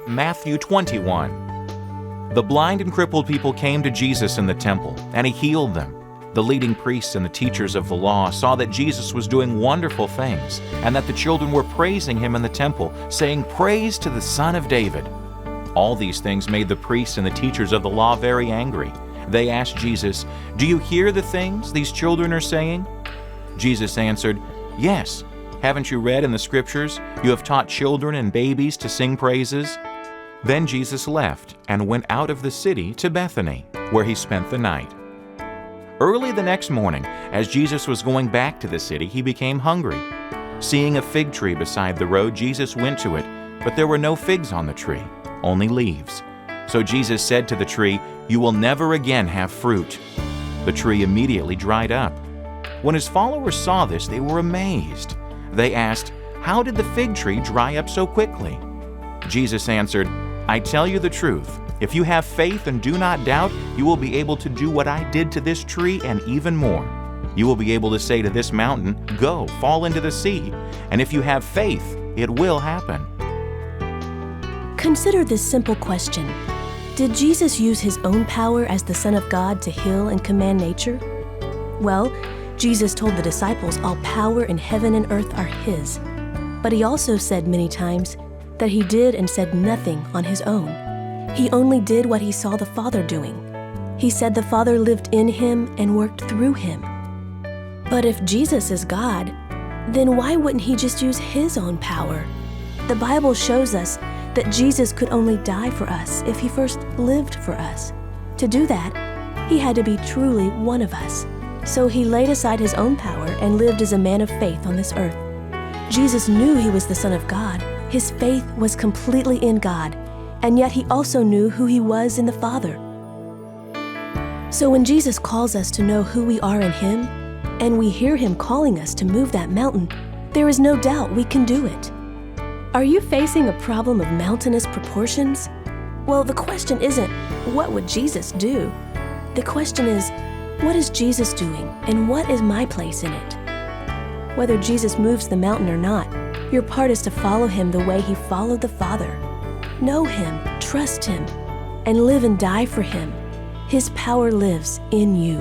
Matthew 21. The blind and crippled people came to Jesus in the temple, and he healed them. The leading priests and the teachers of the law saw that Jesus was doing wonderful things, and that the children were praising him in the temple, saying, "Praise to the Son of David." All these things made the priests and the teachers of the law very angry. They asked Jesus, "Do you hear the things these children are saying?" Jesus answered, "Yes. Haven't you read in the Scriptures, you have taught children and babies to sing praises?" Then Jesus left and went out of the city to Bethany, where he spent the night. Early the next morning, as Jesus was going back to the city, he became hungry. Seeing a fig tree beside the road, Jesus went to it, but there were no figs on the tree, only leaves. So Jesus said to the tree, "You will never again have fruit." The tree immediately dried up. When his followers saw this, they were amazed. They asked, "How did the fig tree dry up so quickly?" Jesus answered, "I tell you the truth. If you have faith and do not doubt, you will be able to do what I did to this tree and even more. You will be able to say to this mountain, 'Go, fall into the sea,' and if you have faith, it will happen." Consider this simple question. Did Jesus use his own power as the Son of God to heal and command nature? Well, Jesus told the disciples all power in heaven and earth are his. But he also said many times that he did and said nothing on his own. He only did what he saw the Father doing. He said the Father lived in him and worked through him. But if Jesus is God, then why wouldn't he just use his own power? The Bible shows us that Jesus could only die for us if he first lived for us. To do that, he had to be truly one of us. So he laid aside his own power and lived as a man of faith on this earth. Jesus knew he was the Son of God. His faith was completely in God, and yet he also knew who he was in the Father. So when Jesus calls us to know who we are in him, and we hear him calling us to move that mountain, there is no doubt we can do it. Are you facing a problem of mountainous proportions? Well, the question isn't, what would Jesus do? The question is, what is Jesus doing, and what is my place in it? Whether Jesus moves the mountain or not, your part is to follow him the way he followed the Father. Know him, trust him, and live and die for him. His power lives in you.